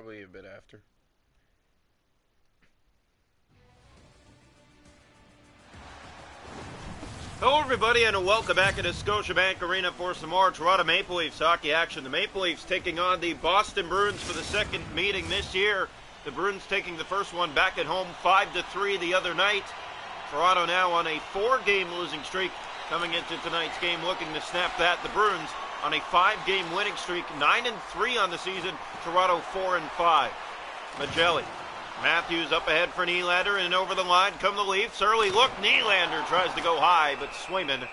Probably a bit after. Hello everybody and welcome back into Scotiabank Arena for some more Toronto Maple Leafs hockey action. The Maple Leafs taking on the Boston Bruins for the second meeting this year. The Bruins taking the first one back at home 5-3 the other night. Toronto now on a 4-game losing streak coming into tonight's game, looking to snap that. The Bruins on a 5-game winning streak, 9-3 on the season. Toronto 4-5. Magelli. Matthews up ahead for Nylander, and over the line come the Leafs. Early look, Nylander tries to go high, but Swayman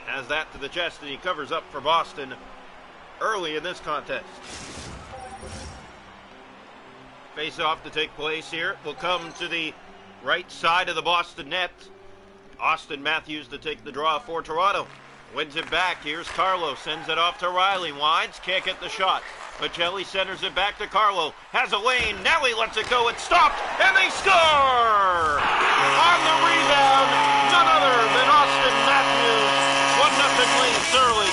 has that to the chest, and he covers up for Boston early in this contest. Face-off to take place here will come to the right side of the Boston net. Austin Matthews to take the draw for Toronto. Wins it back. Here's Carlo. Sends it off to Riley. Winds. Can't get the shot. Magelli centers it back to Carlo. Has a lane. Now he lets it go. It's stopped. And they score! On the rebound, none other than Austin Matthews. 1-0 Leafs early.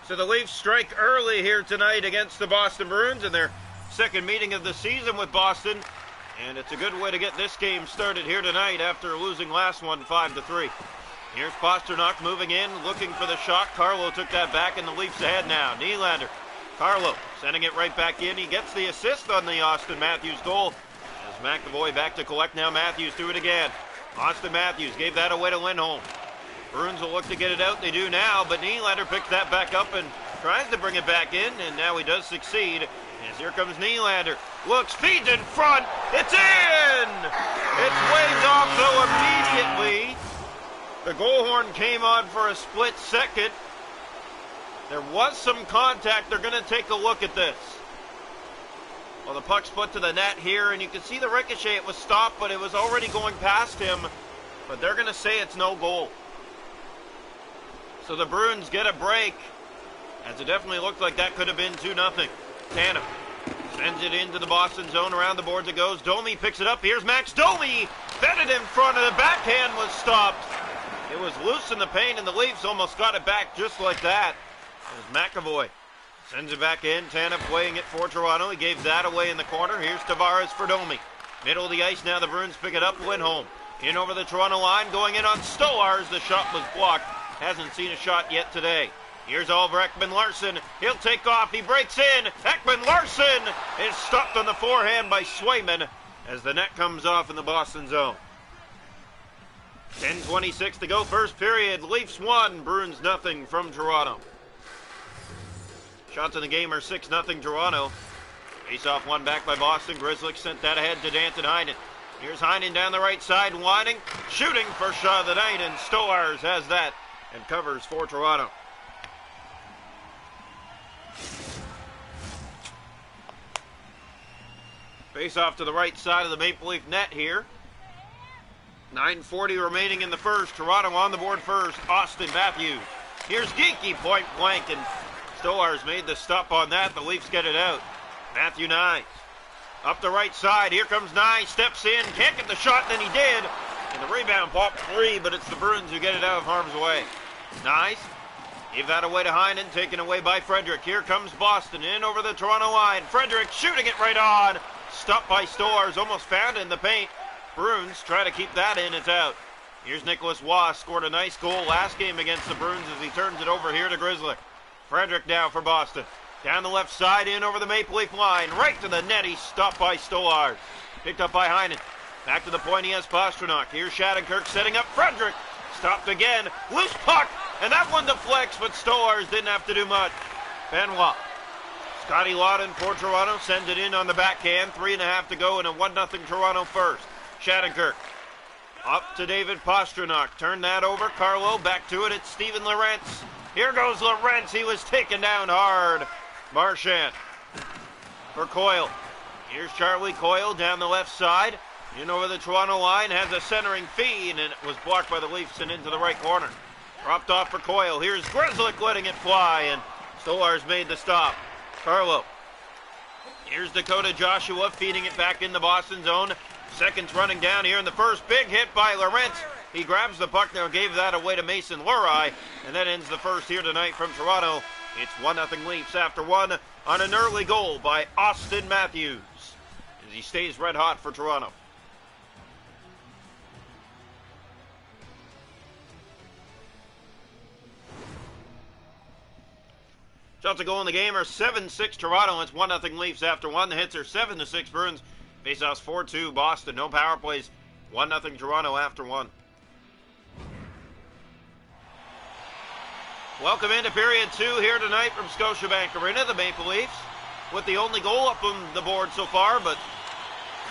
So the Leafs strike early here tonight against the Boston Bruins in their second meeting of the season with Boston. And it's a good way to get this game started here tonight after losing last one 5-3. Here's Pastrnak moving in, looking for the shot. Carlo took that back and the Leafs ahead now. Nylander. Carlo sending it right back in. He gets the assist on the Austin Matthews goal. As McAvoy back to collect now. Matthews do it again. Austin Matthews gave that away to Lindholm. Bruins will look to get it out. They do now, but Nylander picks that back up and tries to bring it back in, and now he does succeed. As here comes Nylander. Looks, feeds in front. It's in! It's waved off, though, immediately. The goal horn came on for a split second. There was some contact. They're going to take a look at this. Well, the puck's put to the net here, and you can see the ricochet. It was stopped, but it was already going past him. But they're going to say it's no goal. So the Bruins get a break, as it definitely looked like that could have been 2-0. Tanev sends it into the Boston zone. Around the boards it goes. Domi picks it up. Here's Max Domi. Fed it in front of the backhand was stopped. It was loose in the paint, and the Leafs almost got it back just like that. As McAvoy sends it back in. Tanev playing it for Toronto. He gave that away in the corner. Here's Tavares for Domi. Middle of the ice now. The Bruins pick it up. Lindholm in over the Toronto line. Going in on Stolarz. The shot was blocked. Hasn't seen a shot yet today. Here's Oliver Ekman-Larsson. He'll take off. He breaks in. Ekman-Larsson is stopped on the forehand by Swayman as the net comes off in the Boston zone. 10:26 to go. First period. Leafs 1, Bruins 0 from Toronto. Shots in the game are 6-0 Toronto. Face-off one back by Boston. Grzelcyk sent that ahead to Danton Heinen. Here's Heinen down the right side, winding, shooting for shot of the night, and Stolarz has that and covers for Toronto. Face off to the right side of the Maple Leaf net here. 9:40 remaining in the first. Toronto on the board first. Austin Matthews. Here's Geekie point blank, and Stolarz made the stop on that. The Leafs get it out. Matthew Nyes. Up the right side. Here comes Nyes. Steps in. Can't get the shot, and then he did. And the rebound popped free, but it's the Bruins who get it out of harm's way. Nice. Gave that away to Heinen, taken away by Frederick. Here comes Boston in over the Toronto line. Frederick shooting it right on. Stopped by Stolarz, almost found in the paint. Bruins try to keep that in, it's out. Here's Nicholas Waugh, scored a nice goal last game against the Bruins as he turns it over here to Grzelcyk. Frederick now for Boston. Down the left side, in over the Maple Leaf line. Right to the net, he's stopped by Stolarz. Picked up by Heinen. Back to the point, he has Pastrnak. Here's Shattenkirk setting up Frederick. Stopped again. Loose puck. And that one deflects, but Stolarz didn't have to do much. Benoit. Scotty Lawton for Toronto sends it in on the backhand. 3.5 to go in a 1-0 Toronto first. Shattenkirk. Up to David Pastrnak. Turn that over. Carlo back to it. It's Steven Lorentz. Here goes Lorentz. He was taken down hard. Marchand for Coyle. Here's Charlie Coyle down the left side. In over the Toronto line. Has a centering feed, and it was blocked by the Leafs and into the right corner. Dropped off for Coyle. Here's Grzelcyk letting it fly, and Stolarz made the stop. Carlo. Here's Dakota Joshua feeding it back in the Boston zone. Seconds running down here in the first. Big hit by Lorentz. He grabs the puck now, gave that away to Mason Lurai, and that ends the first here tonight from Toronto. It's 1-0 Leafs after one on an early goal by Austin Matthews as he stays red hot for Toronto. Shots a goal in the game are 7-6 Toronto. It's 1-0 Leafs after one. The hits are 7-6 Bruins. Faceoffs 4-2 Boston. No power plays. 1-0 Toronto after one. Welcome into period two here tonight from Scotiabank Arena. The Maple Leafs with the only goal up on the board so far, but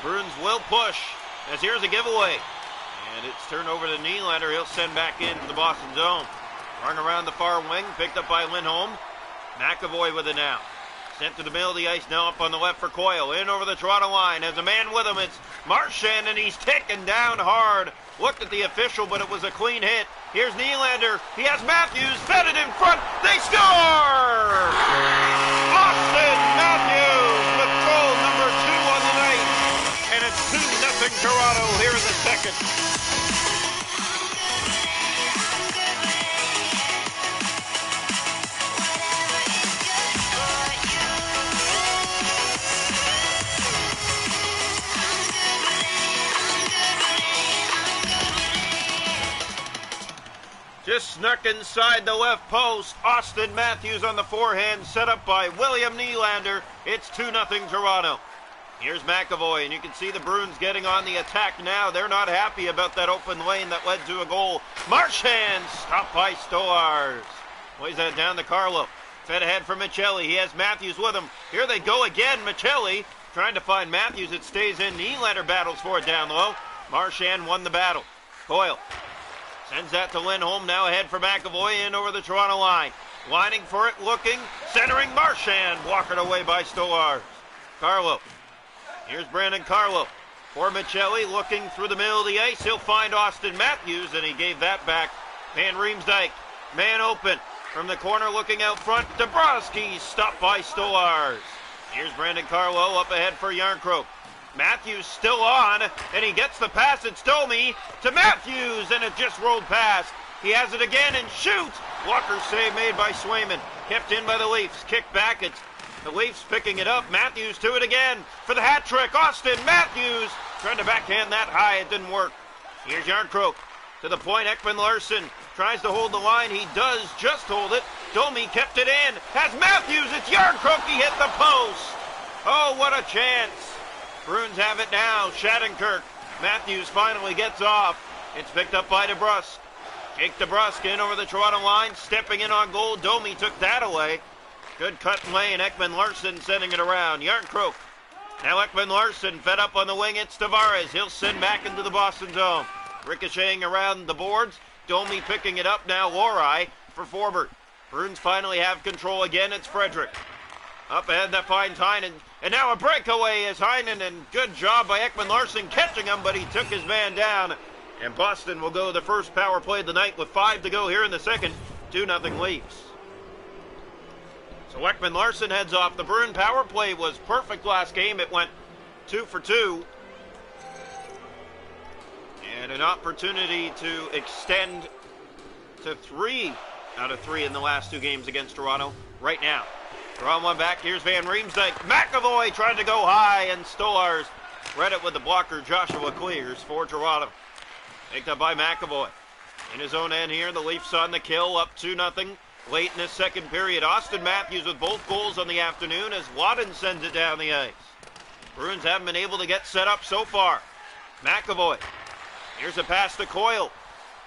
Bruins will push as here's a giveaway. And it's turned over to Nylander. He'll send back into the Boston zone. Run around the far wing, picked up by Lindholm. McAvoy with it now. Sent to the middle of the ice now up on the left for Coyle. In over the Toronto line. Has a man with him. It's Marchand, and he's taken down hard. Looked at the official, but it was a clean hit. Here's Nylander. He has Matthews. Fed it in front. They score! Austin Matthews with goal number 2 on the night. And it's 2-0 Toronto here in the second. Just snuck inside the left post. Austin Matthews on the forehand, set up by William Nylander. It's 2-0 Toronto. Here's McAvoy, and you can see the Bruins getting on the attack now. They're not happy about that open lane that led to a goal. Marchand stopped by Stolarz. Plays that down to Carlo. Fed ahead for Michelli. He has Matthews with him. Here they go again. Michelli trying to find Matthews. It stays in. Nylander battles for it down low. Marchand won the battle. Coyle sends that to Lindholm, now ahead for McAvoy, in over the Toronto line. Lining for it, looking, centering Marchand, blocked away by Stolarz. Carlo. Here's Brandon Carlo. For Michelli, looking through the middle of the ice. He'll find Austin Matthews, and he gave that back. Van Riemsdyk, man open. From the corner, looking out front. Dabrowski stopped by Stolarz. Here's Brandon Carlo up ahead for Järnkrok. Matthews still on, and he gets the pass. It's Domi to Matthews, and it just rolled past. He has it again and shoots. Walker save made by Swayman. Kept in by the Leafs. Kick back. It's the Leafs picking it up. Matthews to it again for the hat trick. Austin Matthews trying to backhand that high. It didn't work. Here's Järnkrok to the point. Ekman-Larsson tries to hold the line. He does just hold it. Domi kept it in. Has Matthews. It's Järnkrok. He hit the post. Oh, what a chance. Bruins have it now. Shattenkirk. Matthews finally gets off. It's picked up by DeBrusk. Jake DeBrusk in over the Toronto line. Stepping in on goal. Domi took that away. Good cut and lane. Ekman-Larsson sending it around. Järnkrok. Now Ekman-Larsson fed up on the wing. It's Tavares. He'll send back into the Boston zone. Ricocheting around the boards. Domi picking it up now. Lorai for Forbert. Bruins finally have control again. It's Frederick. Up ahead that finds Heinen. And now a breakaway is Heinen, and good job by Ekman-Larsson catching him, but he took his man down. And Boston will go the first power play of the night with 5 to go here in the second. 2-0 Leafs. So Ekman-Larsson heads off. The Bruin power play was perfect last game. It went 2 for 2. And an opportunity to extend to 3 out of 3 in the last 2 games against Toronto right now. Drawn one back. Here's Van Riemsdyk. McAvoy trying to go high, and Stolarz read it with the blocker. Joshua clears for Toronto. Picked up by McAvoy. In his own end here, the Leafs on the kill, up 2-0. Late in the second period, Austin Matthews with both goals on the afternoon as Wadden sends it down the ice. Bruins haven't been able to get set up so far. McAvoy. Here's a pass to Coyle.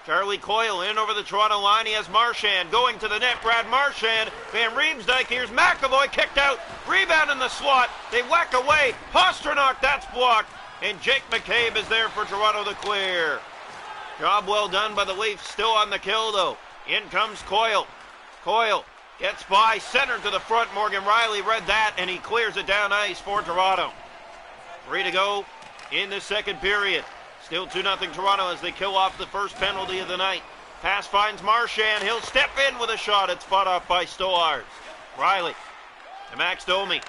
Charlie Coyle in over the Toronto line. He has Marchand going to the net. Brad Marchand. Van Riemsdyk. Here's McAvoy kicked out. Rebound in the slot. They whack away. Pastrnak, that's blocked. And Jake McCabe is there for Toronto to clear. Job well done by the Leafs. Still on the kill though. In comes Coyle. Coyle gets by. Center to the front. Morgan Riley read that and he clears it down ice for Toronto. 3 to go in the second period. Still 2-0 Toronto as they kill off the first penalty of the night. Pass finds Marchand. He'll step in with a shot. It's fought off by Stolars. Riley to Max Domi.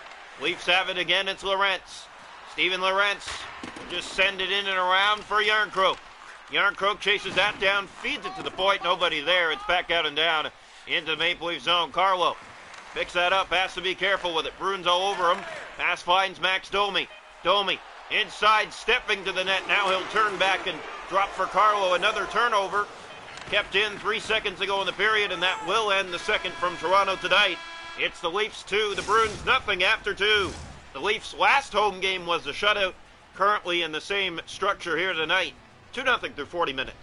Leafs have it again. It's Lorentz. Steven Lorentz will just send it in and around for Järnkrok. Järnkrok chases that down, feeds it to the point. Nobody there. It's back out and down into the Maple Leaf zone. Carlo picks that up. Has to be careful with it. Bruins all over him. Pass finds Max Domi. Domi inside, stepping to the net. Now he'll turn back and drop for Carlo. Another turnover. Kept in 3 seconds ago in the period, and that will end the second from Toronto tonight. It's the Leafs 2, the Bruins nothing after 2. The Leafs' last home game was a shutout, currently in the same structure here tonight. 2-0 through 40 minutes.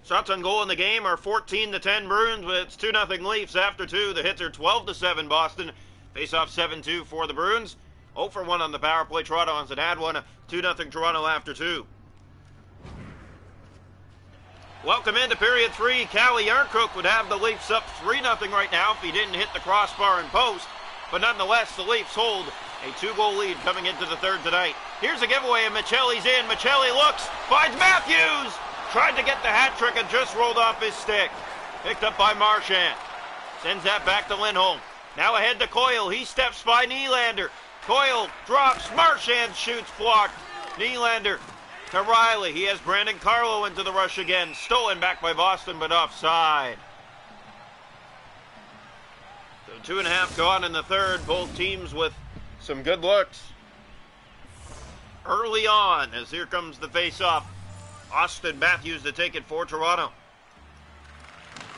Shots on goal in the game are 14-10 Bruins, but it's 2-0 Leafs after 2. The hits are 12-7 Boston. Face-off 7-2 for the Bruins. 0 for 1 on the power play. Toronto has an ad one. 2-0 Toronto after 2. Welcome into period 3. Calle Järnkrok would have the Leafs up 3-0 right now if he didn't hit the crossbar and post. But nonetheless, the Leafs hold a 2-goal lead coming into the third tonight. Here's a giveaway, and Michelli's in. Michelli looks, finds Matthews. Tried to get the hat trick and just rolled off his stick. Picked up by Marchand. Sends that back to Lindholm. Now ahead to Coyle. He steps by Nylander. Coyle drops. Marchand shoots, blocked. Nylander to Riley. He has Brandon Carlo into the rush again. Stolen back by Boston, but offside. So 2.5 gone in the third. Both teams with some good looks early on, as here comes the face-off. Austin Matthews to take it for Toronto.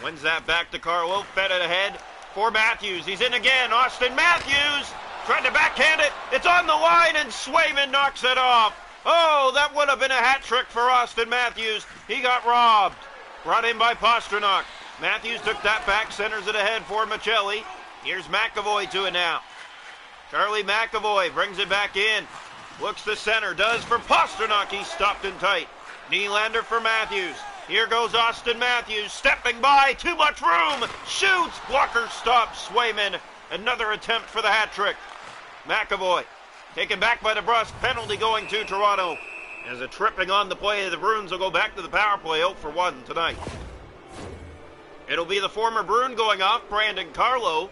Wins that back to Carlo. Fed it ahead for Matthews. He's in again. Austin Matthews tried to backhand it. It's on the line, and Swayman knocks it off. Oh, that would have been a hat trick for Austin Matthews. He got robbed. Brought in by Pastrnak. Matthews took that back, centers it ahead for Michelli. Here's McAvoy to it now. Charlie McAvoy brings it back in. Looks to center, does for Pastrnak. He's stopped in tight. Nylander for Matthews. Here goes Austin Matthews, stepping by, too much room, shoots, blocker stops, Swayman. Another attempt for the hat trick. McAvoy taken back by DeBrusk, penalty going to Toronto. As a tripping on the play, the Bruins will go back to the power play, 0 for 1 tonight. It'll be the former Bruin going off, Brandon Carlo,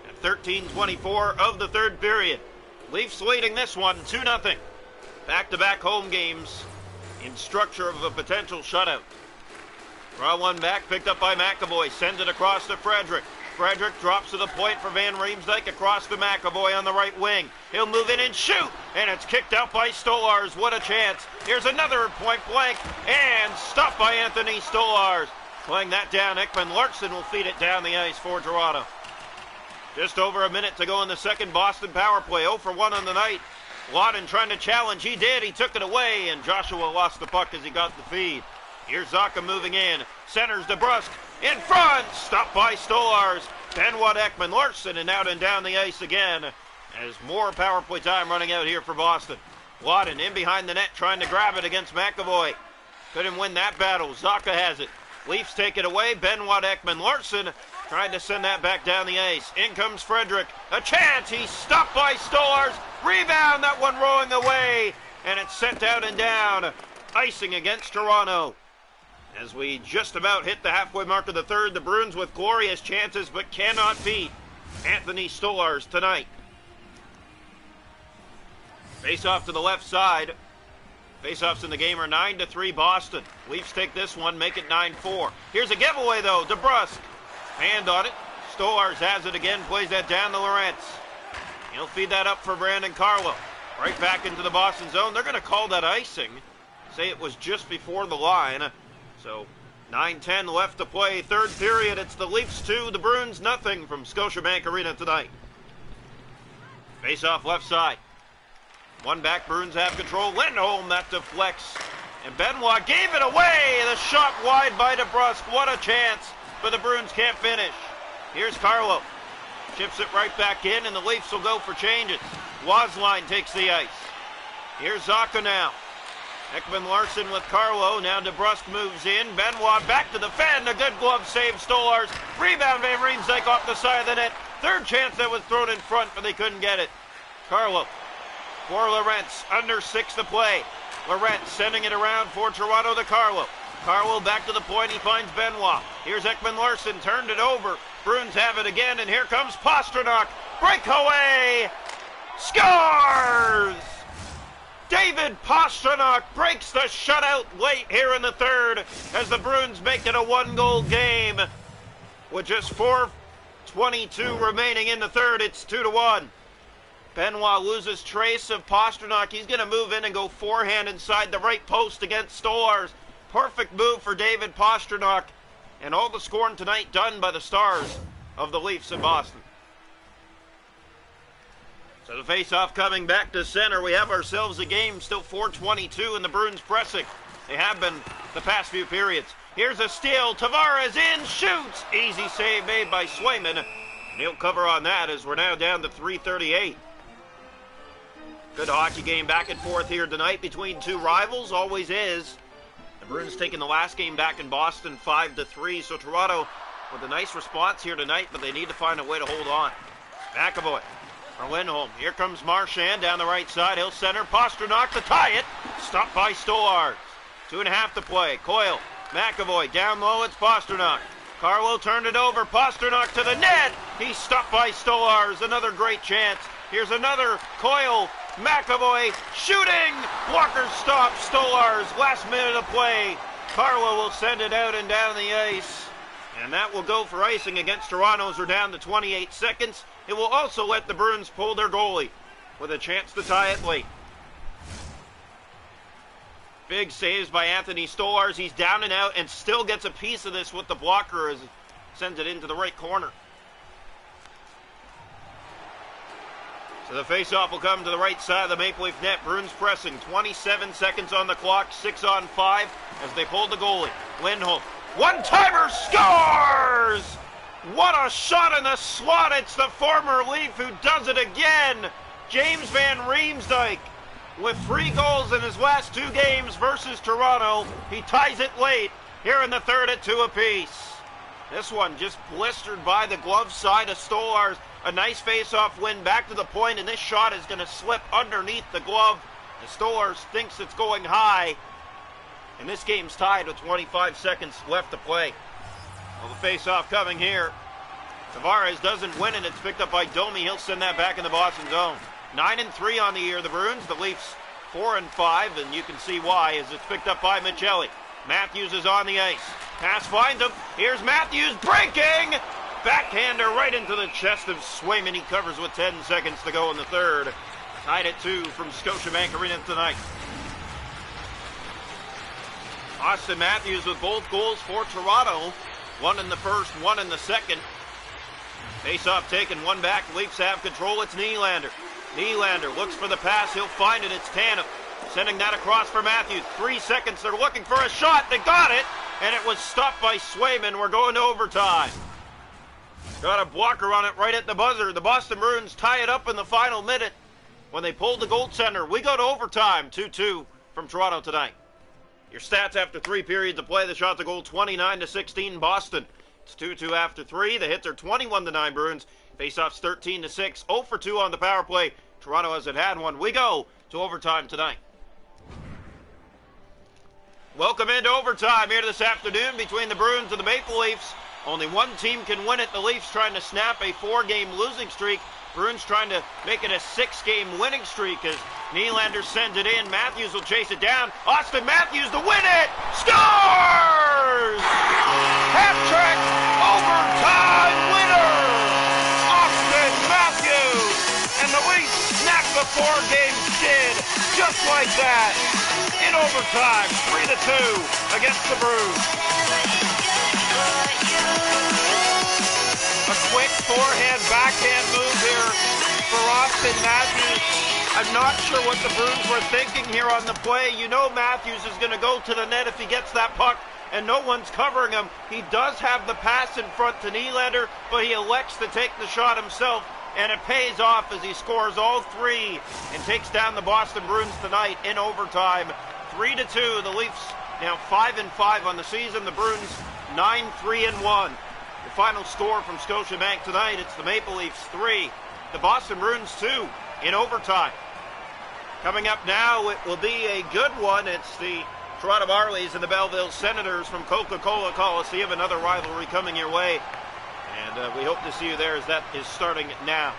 at 13:24 of the third period. Leafs leading this one 2-0. Back-to-back home games in structure of a potential shutout. Draw one back, picked up by McAvoy, sends it across to Frederick. Frederick drops to the point for Van Riemsdyk across to McAvoy on the right wing. He'll move in and shoot, and it's kicked out by Stolars. What a chance. Here's another point blank, and stopped by Anthony Stolars. Playing that down, Ekman Larson will feed it down the ice for Toronto. Just over a minute to go in the second Boston power play. 0 for 1 on the night. Lawton trying to challenge. He did. He took it away, and Joshua lost the puck as he got the feed. Here's Zacha moving in. Centers DeBrusk. In front. Stopped by Stolars. Benoit Ekman Larson, and out and down the ice again as more power play time running out here for Boston. Lawton in behind the net trying to grab it against McAvoy. Couldn't win that battle. Zacha has it. Leafs take it away. Benoit Ekman Larson trying to send that back down the ice. In comes Frederick. A chance. He's stopped by Stolars. Rebound. That one rolling away. And it's sent out and down. Icing against Toronto. As we just about hit the halfway mark of the third, the Bruins with glorious chances but cannot beat Anthony Stolars tonight. Face-off to the left side. Face-offs in the game are 9-3 Boston. Leafs take this one, make it 9-4. Here's a giveaway though. DeBrusk. Hand on it. Stolars has it again, plays that down to Lorentz. He'll feed that up for Brandon Carlo. Right back into the Boston zone. They're going to call that icing. Say it was just before the line. So 9:10 left to play. Third period. It's the Leafs 2, the Bruins nothing from Scotiabank Arena tonight. Face off left side. One back, Bruins have control. Lindholm, that deflects. And Benoit gave it away. The shot wide by DeBrusk. What a chance. But the Bruins can't finish. Here's Carlo. Chips it right back in, and the Leafs will go for changes. Wasline takes the ice. Here's Zacha now. Ekman Larson with Carlo. Now DeBrusk moves in. Benoit back to defend. A good glove save. Stolars. Rebound. Van Riemsdyk off the side of the net. Third chance that was thrown in front, but they couldn't get it. Carlo for Lorentz. Under 6 to play. Lorette sending it around for Toronto to Carlo. Carlo back to the point, he finds Benoit. Here's Ekman Larsson, turned it over. Bruins have it again, and here comes Pastrnak. Breakaway! Scores! David Pastrnak breaks the shutout late here in the third as the Bruins make it a one-goal game. With just 4:22 remaining in the third, it's 2-1. Benoit loses trace of Pastrnak. He's going to move in and go forehand inside the right post against Stolarz. Perfect move for David Pastrnak. And all the scoring tonight done by the stars of the Leafs in Boston. So the face-off coming back to center. We have ourselves a game, still 4:22, and the Bruins pressing. They have been the past few periods. Here's a steal. Tavares in, shoots. Easy save made by Swayman. And he'll cover on that as we're now down to 3:38. Good hockey game back and forth here tonight between two rivals. Always is. The Bruins taking the last game back in Boston 5-3. So Toronto with a nice response here tonight, but they need to find a way to hold on. McAvoy for Lindholm. Here comes Marchand down the right side. He'll center. Pastrnak to tie it. Stopped by Stolarz. 2.5 to play. Coyle. McAvoy down low. It's Pastrnak. Carlo turned it over. Pastrnak to the net. He's stopped by Stolarz. Another great chance. Here's another. Coyle. McAvoy shooting. Walker stops Stolarz. Last minute of play. Carlo will send it out and down the ice. And that will go for icing against Toronto as we're down to 28 seconds. It will also let the Bruins pull their goalie with a chance to tie it late. Big saves by Anthony Stolarz. He's down and out and still gets a piece of this with the blocker as he sends it into the right corner. So the face-off will come to the right side of the Maple Leaf net. Bruins pressing. 27 seconds on the clock. 6 on 5 as they pull the goalie. Lindholm. One-timer scores! What a shot in the slot. It's the former Leaf who does it again. James Van Riemsdyk with 3 goals in his last 2 games versus Toronto. He ties it late here in the third at 2 apiece. This one just blistered by the glove side of Stolarz. A nice face-off win back to the point, and this shot is going to slip underneath the glove. The Stolarz thinks it's going high, and this game's tied with 25 seconds left to play. Well, the face-off coming here. Tavares doesn't win it. It's picked up by Domi. He'll send that back in the Boston zone. 9-3 on the year, the Bruins. The Leafs 4-5, and you can see why as it's picked up by Michelli. Matthews is on the ice. Pass finds him. Here's Matthews breaking. Backhander right into the chest of Swayman. He covers with 10 seconds to go in the third. Tied at 2 from Scotiabank Arena tonight. Austin Matthews with both goals for Toronto. 1 in the first, 1 in the second. Face-off taken, 1 back. Leafs have control. It's Nylander. Nylander looks for the pass. He'll find it. It's Tanev. Sending that across for Matthews. 3 seconds. They're looking for a shot. They got it. And it was stopped by Swayman. We're going to overtime. Got a blocker on it right at the buzzer. The Boston Bruins tie it up in the final minute when they pulled the goaltender. We go to overtime. 2-2 from Toronto tonight. Your stats after 3 periods of play. The shot to goal 29-16 Boston. It's 2-2 after 3. The hits are 21-9 Bruins. Faceoffs 13-6. 0 for 2 on the power play. Toronto hasn't had one. We go to overtime tonight. Welcome into overtime here this afternoon between the Bruins and the Maple Leafs. Only one team can win it. The Leafs trying to snap a 4-game losing streak. Bruins trying to make it a 6-game winning streak as Nylander sends it in. Matthews will chase it down. Austin Matthews to win it. Scores! Hat-trick! Overtime winner! Austin Matthews! And the Leafs snap the 4-game skid just like that. In overtime, 3-2 against the Bruins. A quick forehand, backhand move here for Austin Matthews. I'm not sure what the Bruins were thinking here on the play. You know Matthews is going to go to the net if he gets that puck, and no one's covering him. He does have the pass in front to Nylander, but he elects to take the shot himself, and it pays off as he scores all 3 and takes down the Boston Bruins tonight in overtime. 3-2. The Leafs now 5-5 on the season. The Bruins 9-3-1. The final score from Scotiabank tonight, it's the Maple Leafs 3, the Boston Bruins 2 in overtime. Coming up now, it will be a good one. It's the Toronto Marlies and the Belleville Senators from Coca-Cola Coliseum. Another rivalry coming your way. And we hope to see you there as that is starting now.